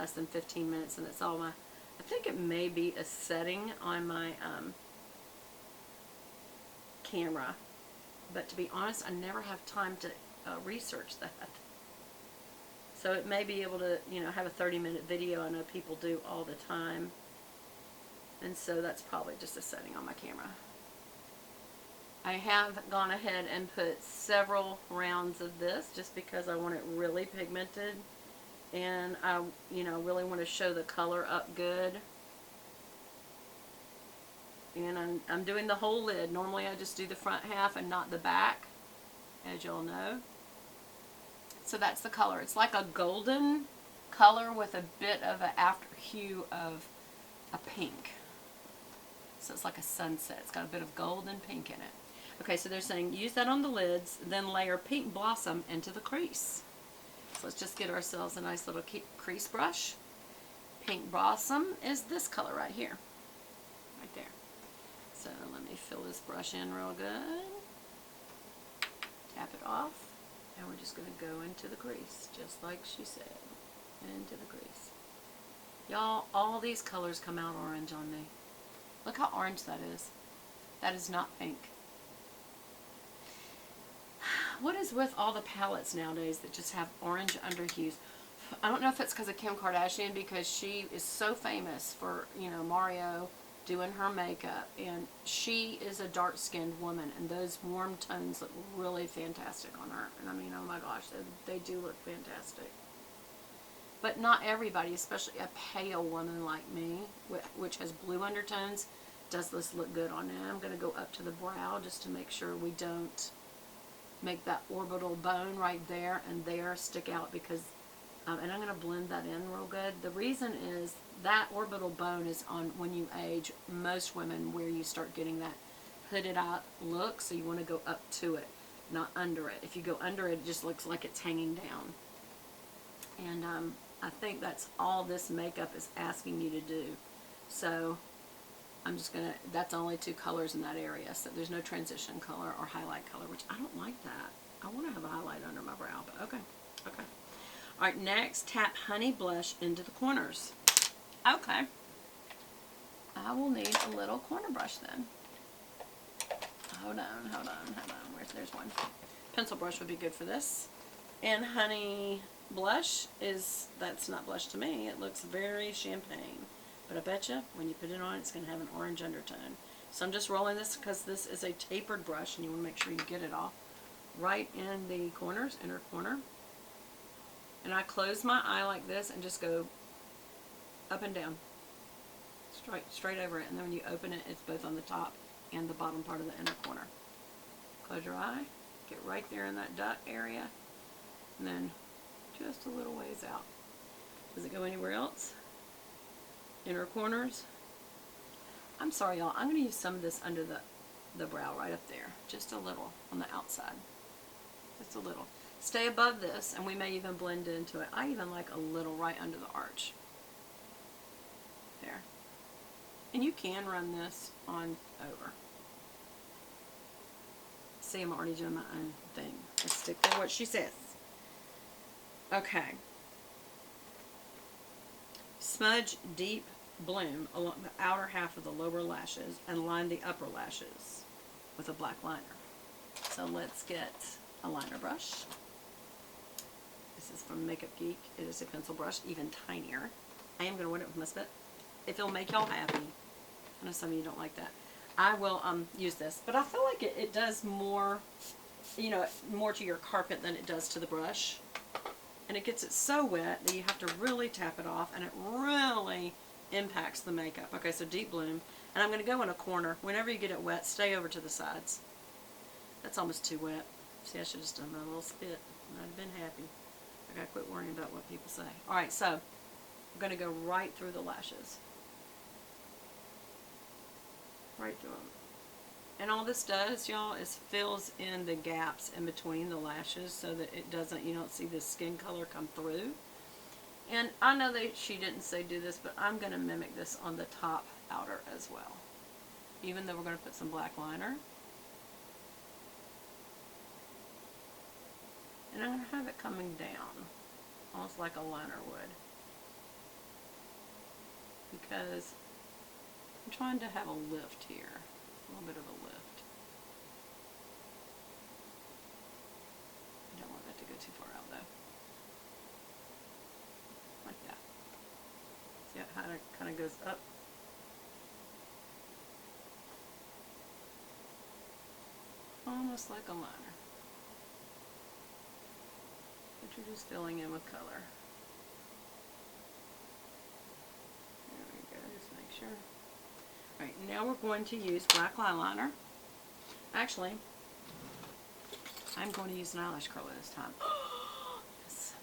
less than 15 minutes, and it's all my, I think it may be a setting on my camera, but to be honest, I never have time to research that. So it may be able to, you know, have a 30-minute video. I know people do all the time. And so that's probably just a setting on my camera. I have gone ahead and put several rounds of this just because I want it really pigmented. And I, you know, really want to show the color up good. And I'm doing the whole lid. Normally I just do the front half and not the back, as y'all know. So that's the color. It's like a golden color with a bit of an after hue of a pink. So it's like a sunset. It's got a bit of gold and pink in it. Okay, so they're saying use that on the lids, then layer Pink Blossom into the crease. So let's just get ourselves a nice little crease brush. Pink Blossom is this color right here. Right there. So let me fill this brush in real good. Tap it off. And we're just going to go into the crease, just like she said. Into the crease. Y'all, all these colors come out orange on me. Look how orange that is. That is not pink. What is with all the palettes nowadays that just have orange underhues? I don't know if it's because of Kim Kardashian, because she is so famous for, you know, Mario doing her makeup, and she is a dark-skinned woman, and those warm tones look really fantastic on her. And I mean, oh my gosh, they do look fantastic. But not everybody, especially a pale woman like me, which has blue undertones, does this look good on them. I'm going to go up to the brow just to make sure we don't make that orbital bone right there and there stick out, because and I'm going to blend that in real good. The reason is that orbital bone is on, when you age, most women, where you start getting that hooded out look, so you want to go up to it, not under it. If you go under it, it just looks like it's hanging down. And I think that's all this makeup is asking you to do. So I'm just going to, that's only 2 colors in that area, so there's no transition color or highlight color, which I don't like that. I want to have a highlight under my brow, but okay. Okay. Alright, next, tap Honey Blush into the corners. Okay. I will need a little corner brush then. Hold on, hold on, hold on. There's one. Pencil brush would be good for this. And Honey Blush is, that's not blush to me. It looks very champagne. But I bet you, when you put it on, it's going to have an orange undertone. So I'm just rolling this because this is a tapered brush, and you want to make sure you get it all right in the corners, inner corner. And I close my eye like this and just go up and down, straight over it. And then when you open it, it's both on the top and the bottom part of the inner corner. Close your eye, get right there in that dot area, and then just a little ways out. Does it go anywhere else? Inner corners. I'm sorry, y'all. I'm going to use some of this under the brow right up there. Just a little on the outside. Just a little. Stay above this, and we may even blend into it. I even like a little right under the arch. There. And you can run this on over. See, I'm already doing my own thing. Let's stick to what she says. Okay. Smudge Deep Bloom along the outer half of the lower lashes and line the upper lashes with a black liner. So let's get a liner brush. This is from Makeup Geek. It is a pencil brush, even tinier. I am going to wet it with my spit. If it'll make y'all happy. I know some of you don't like that. I will use this, but I feel like it does more, you know, more to your carpet than it does to the brush. And it gets it so wet that you have to really tap it off, and it really impacts the makeup. Okay, so Deep Bloom. And I'm going to go in a corner. Whenever you get it wet, stay over to the sides. That's almost too wet. See, I should have just done my little spit, and I'd have been happy. I gotta quit worrying about what people say. Alright, so I'm going to go right through the lashes. Right through them. And all this does, y'all, is fills in the gaps in between the lashes so that it doesn't, you don't see the skin color come through. And I know that she didn't say do this, but I'm going to mimic this on the top outer as well. Even though we're going to put some black liner. And I'm going to have it coming down, almost like a liner would. because I'm trying to have a lift here. A little bit of a lift. I don't want that to go too far out though. Like that. See how it kind of goes up? Almost like a liner. But you're just filling in with color. There we go, just make sure. Alright, now we're going to use black eyeliner. Actually, I'm going to use an eyelash curler this time. Yes.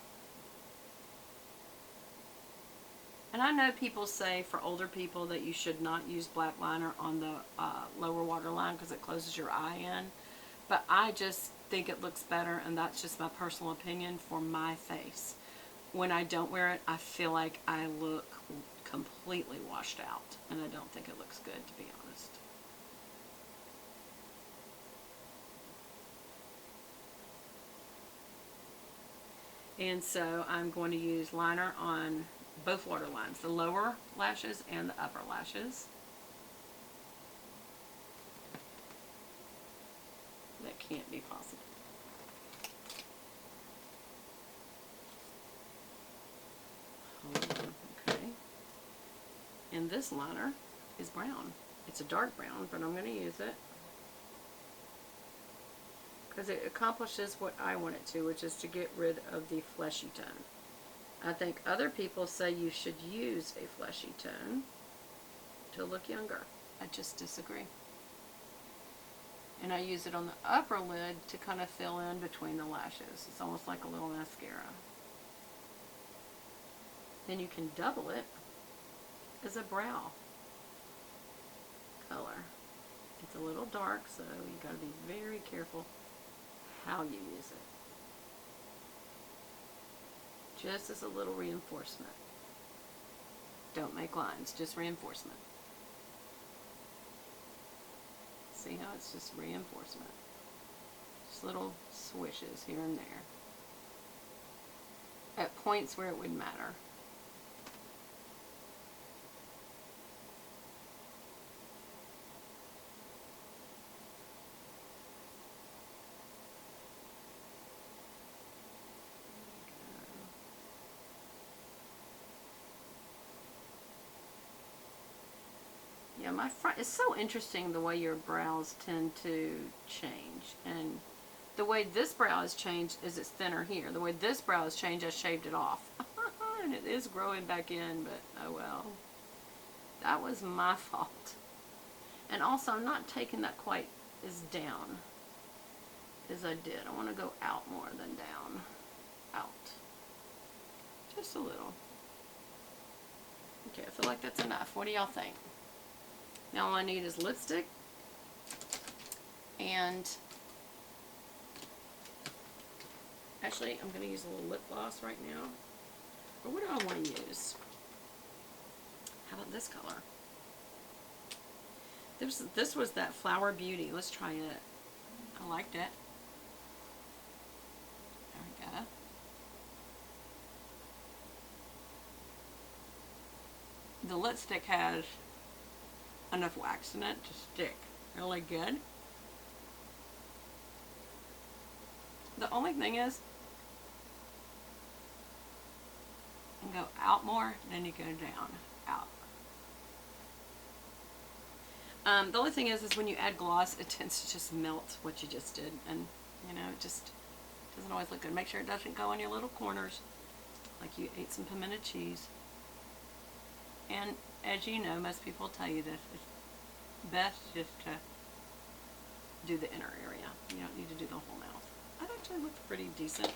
And I know people say for older people that you should not use black liner on the lower waterline because it closes your eye in. But I just think it looks better, and that's just my personal opinion for my face. When I don't wear it, I feel like I look completely washed out, and I don't think it looks good, to be honest. And so I'm going to use liner on both waterlines, the lower lashes and the upper lashes. That can't be possible. Okay. And this liner is brown. It's a dark brown, but I'm going to use it because it accomplishes what I want it to, which is to get rid of the fleshy tone. I think other people say you should use a fleshy tone to look younger. I just disagree. And I use it on the upper lid to kind of fill in between the lashes. It's almost like a little mascara. Then you can double it as a brow color. It's a little dark, so you got to be very careful how you use it. Just as a little reinforcement. Don't make lines, just reinforcement. See how it's just reinforcement. Just little swishes here and there. At points where it would matter. Yeah, my front, it's so interesting the way your brows tend to change. And the way this brow has changed is it's thinner here. The way this brow has changed, I shaved it off. And it is growing back in, but oh well. That was my fault. And also, I'm not taking that quite as down as I did. I want to go out more than down. Out. Just a little. Okay, I feel like that's enough. What do y'all think? Now all I need is lipstick and actually I'm going to use a little lip gloss right now. Or what do I want to use? How about this color? This was that Flower Beauty. Let's try it. I liked it. There we go. The lipstick has enough wax in it to stick really good. The only thing is, you go out more, then you go down, out. The only thing is when you add gloss, it tends to just melt what you just did, and you know, it just doesn't always look good. Make sure it doesn't go in your little corners, like you ate some pimento cheese. And as you know, most people tell you this, it's best just to do the inner area. You don't need to do the whole mouth. That actually looks pretty decent.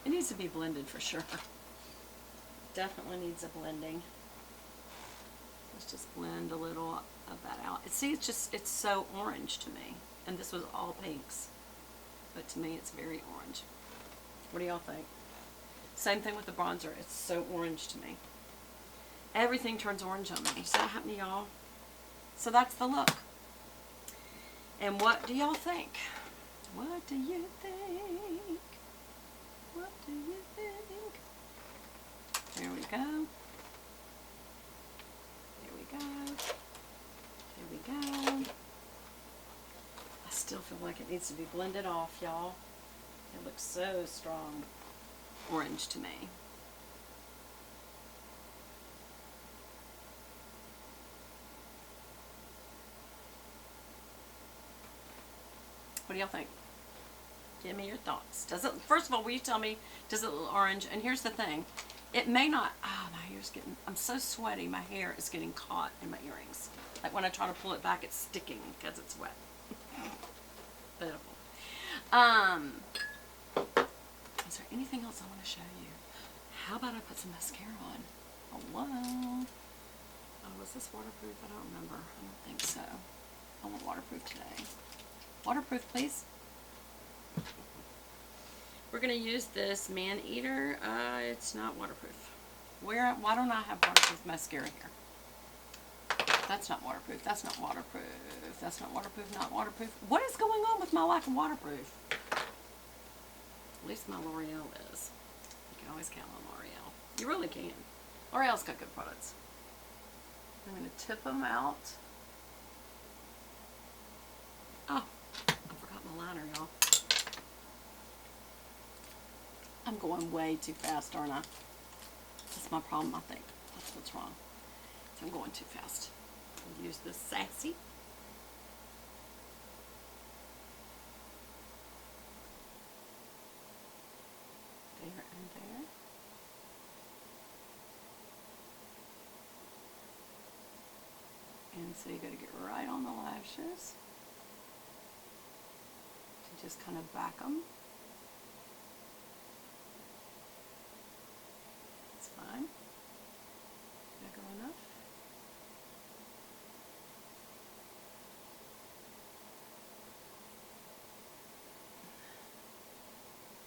It needs to be blended for sure. Definitely needs a blending. Let's just blend a little of that out. See, it's so orange to me. And this was all pinks. But to me, it's very orange. What do y'all think? Same thing with the bronzer. It's so orange to me. Everything turns orange on me. Does that happen to y'all? So that's the look. And what do y'all think? What do you think? What do you think? There we go. There we still feel like it needs to be blended off, y'all. It looks so strong orange to me. What do y'all think? Give me your thoughts. Does it, first of all, will you tell me, does it look orange? And here's the thing. It may not, my hair's getting, I'm so sweaty, my hair is getting caught in my earrings. Like when I try to pull it back, it's sticking because it's wet. Pitiful. Is there anything else I want to show you? How about I put some mascara on? Hello? Oh, was this waterproof? I don't remember. I don't think so. I want waterproof today. Waterproof, please. We're going to use this Man Eater. It's not waterproof. Why don't I have waterproof mascara here? That's not waterproof. That's not waterproof. That's not waterproof. Not waterproof. What is going on with my lack of waterproof? At least my L'Oreal is. You can always count on L'Oreal. You really can. L'Oreal's got good products. I'm going to tip them out. Oh, I forgot my liner, y'all. I'm going way too fast, aren't I? That's my problem, I think. That's what's wrong. So I'm going too fast. I'll use this Sassy. There and there. And so you got to get right on the lashes. To just kind of back them.